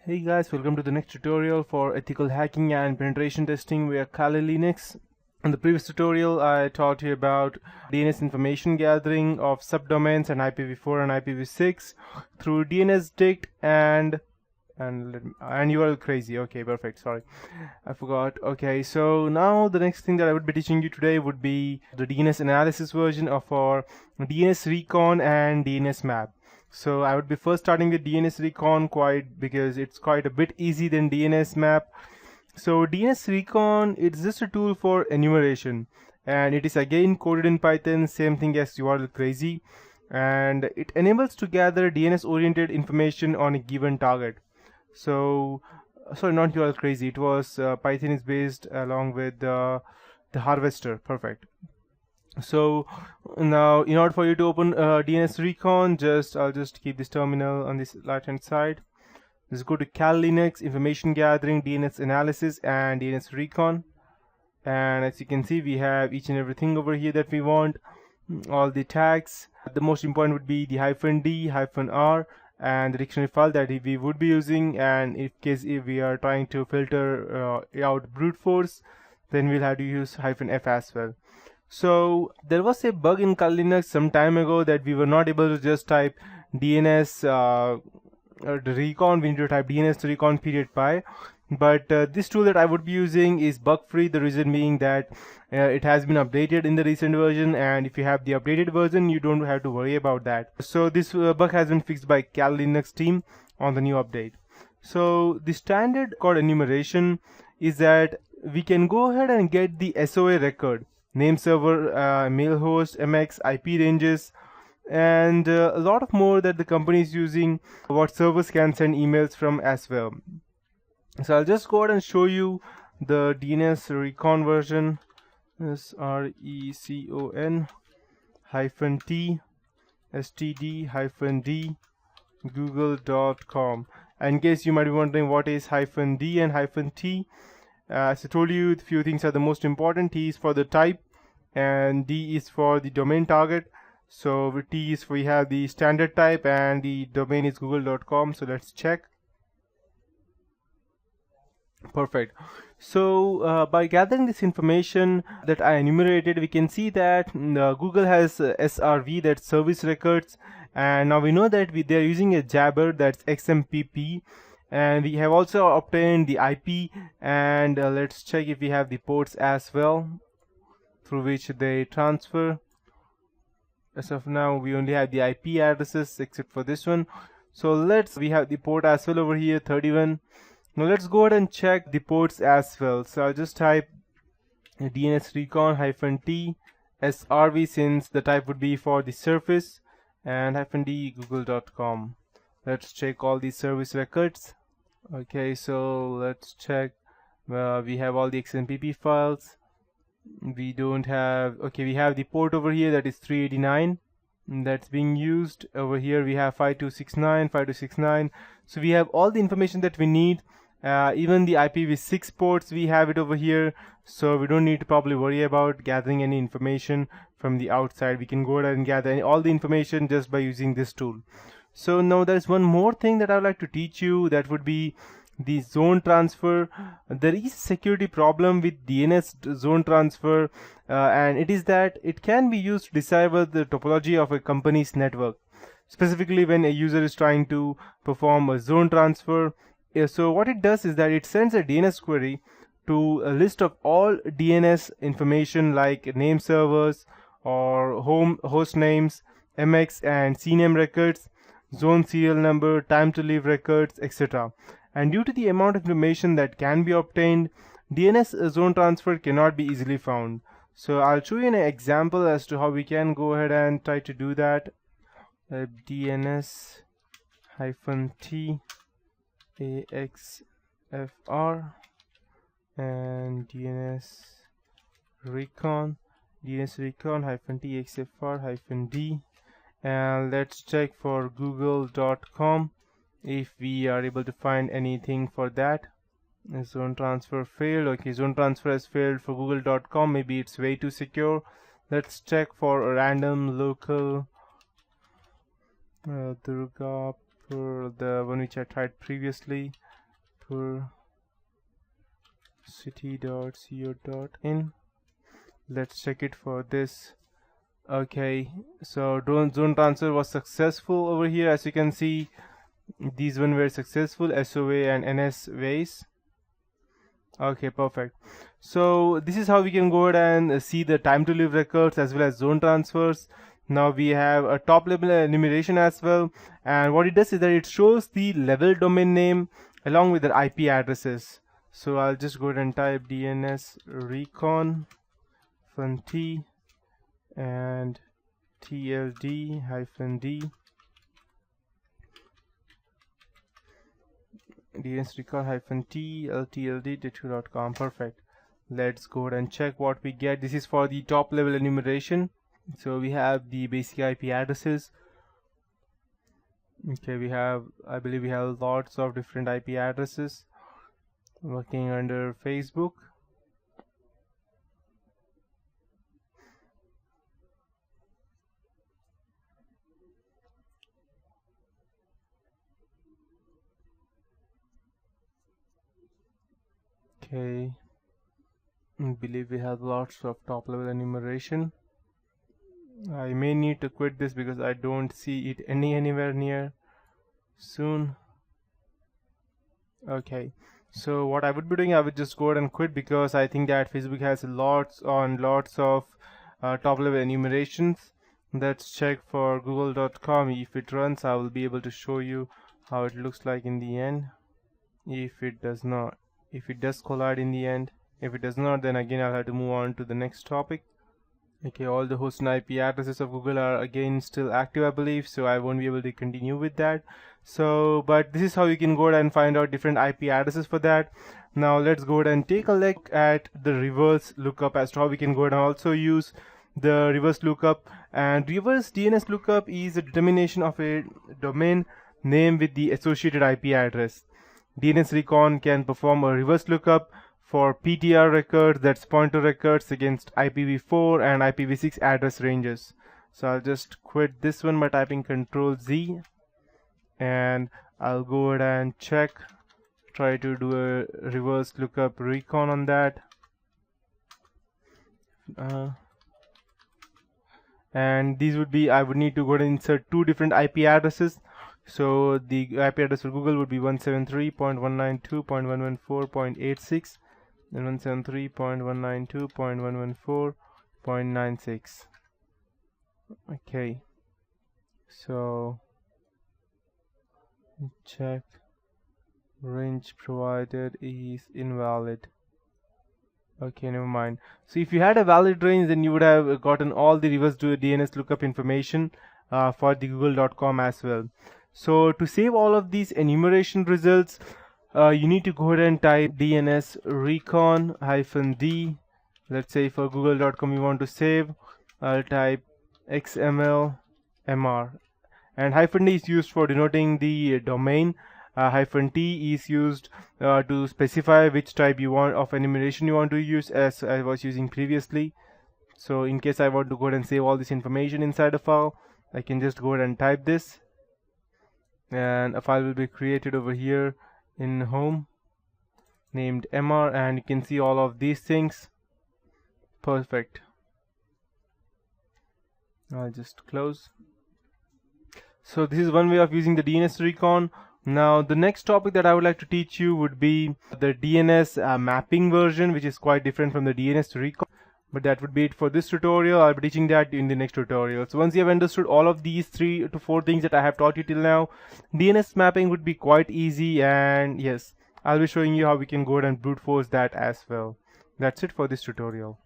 Hey guys, welcome to the next tutorial for ethical hacking and penetration testing via Kali Linux. In the previous tutorial, I taught you about DNS information gathering of subdomains and IPv4 and IPv6 through DNSdict and you are crazy. Okay, perfect. Sorry, I forgot. Okay, so now the next thing that I would be teaching you today would be the DNS analysis version of our DNSrecon and DNSmap. So I would be first starting with DNSrecon because it's quite a bit easy than DNSmap. So DNSrecon, it's just a tool for enumeration, and it is again coded in Python, same thing as URL crazy, and it enables to gather DNS oriented information on a given target. So sorry, not URL crazy, it was Python is based along with the harvester. Perfect. So now in order for you to open DNSrecon, I'll just keep this terminal on this right hand side. Just go to Kali Linux, information gathering, DNS analysis, and DNSrecon. And as you can see, we have each and everything over here that we want, all the tags. The most important would be the -d, -r, and the dictionary file that we would be using. And if we are trying to filter out brute force, then we'll have to use -f as well. So there was a bug in Kali Linux some time ago that we were not able to just type DNS recon. We need to type DNSrecon /py. But this tool that I would be using is bug free. The reason being that it has been updated in the recent version, and if you have the updated version, you don't have to worry about that. So this bug has been fixed by Kali Linux team on the new update. So the standard code enumeration is that we can go ahead and get the SOA record, name server, mail host, MX, IP ranges, and a lot of more that the company is using, what servers can send emails from as well. So I'll just go ahead and show you the DNSrecon version. SRECON -t std-d google.com. In case you might be wondering what is -d and -t, as I told you, a few things are the most important. T is for the type and D is for the domain target. So with T is we have the standard type and the domain is google.com. So let's check. Perfect. So by gathering this information that I enumerated, we can see that Google has SRV, that's service records, and now we know that they're using a jabber, that's XMPP, and we have also obtained the IP, and let's check if we have the ports as well through which they transfer. As of now, we only have the IP addresses except for this one. So we have the port as well over here, 31. Now let's go ahead and check the ports as well. So I'll just type DNSrecon -t SRV, since the type would be for the surface, and -d google.com. Let's check all these service records. Okay, so let's check. We have all the XMPP files. We don't have, okay, we have the port over here, that is 389 that's being used. Over here we have 5269. So we have all the information that we need. Even the IPv6 ports, we have it over here, so we don't need to probably worry about gathering any information from the outside. We can go ahead and gather all the information just by using this tool. So now there's one more thing that I would like to teach you, that would be the zone transfer. There is a security problem with DNS zone transfer, and it is that it can be used to decipher the topology of a company's network, specifically when a user is trying to perform a zone transfer. So what it does is that it sends a DNS query to a list of all DNS information like name servers or host names, MX and CNAME records, zone serial number, time to leave records, etc. And due to the amount of information that can be obtained, DNS zone transfer cannot be easily found. So I'll show you an example as to how we can go ahead and try to do that. DNS -t AXFR and DNSrecon -t AXFR-d, and let's check for google.com if we are able to find anything for that. Zone transfer failed. Okay, zone transfer has failed for google.com. Maybe it's way too secure. Let's check for a random local Durgapur, the one which I tried previously. jaipurcity.co.in. Let's check it for this. Okay, so zone transfer was successful over here. As you can see, these one were successful, SOA and NS ways. Okay, perfect. So this is how we can go ahead and see the time to live records as well as zone transfers. Now we have a top level enumeration as well, and what it does is that it shows the level domain name along with the IP addresses. So I'll just go ahead and type DNSrecon -t and TLD-D DNSrecon-T LTLD.com. Perfect. Let's go ahead and check what we get. This is for the top level enumeration. So we have the basic IP addresses. Okay, I believe we have lots of different IP addresses working under Facebook. Okay, I believe we have lots of top level enumeration. I may need to quit this because I don't see it anywhere near soon. Okay, so what I would be doing, I would just go ahead and quit because I think that Facebook has lots of top level enumerations. Let's check for google.com. If it runs, I will be able to show you how it looks like in the end. If it does not, if it does collide in the end, if it does not, then again I'll have to move on to the next topic. Okay, all the host and IP addresses of Google are again still active, I believe, so I won't be able to continue with that. So, but this is how you can go ahead and find out different IP addresses for that. Now let's go ahead and take a look at the reverse lookup as to how we can go ahead and also use the reverse lookup. And reverse DNS lookup is a determination of a domain name with the associated IP address. DNSrecon can perform a reverse lookup for PTR records, that's pointer records, against IPv4 and IPv6 address ranges. So I'll just quit this one by typing Ctrl-Z, and I'll go ahead and try to do a reverse lookup recon on that. And these would be, I would need to go ahead and insert two different IP addresses. So the IP address for Google would be 173.192.114.86 and 173.192.114.96. Okay, so check range provided is invalid. Okay, never mind. So if you had a valid range, then you would have gotten all the reverse DNS lookup information for the google.com as well. So to save all of these enumeration results, you need to go ahead and type DNSrecon-D. Let's say for google.com you want to save, I'll type XML-MR, and -D is used for denoting the domain. -T is used to specify which type you want of enumeration you want to use, as I was using previously. So in case I want to go ahead and save all this information inside a file, I can just go ahead and type this, and a file will be created over here in home named MR, and you can see all of these things. Perfect. I'll just close. So this is one way of using the DNSrecon. Now the next topic that I would like to teach you would be the DNS mapping version, which is quite different from the DNSrecon. But that would be it for this tutorial. I'll be teaching that in the next tutorial. So once you have understood all of these 3 to 4 things that I have taught you till now, DNS mapping would be quite easy, and yes, I'll be showing you how we can go ahead and brute force that as well. That's it for this tutorial.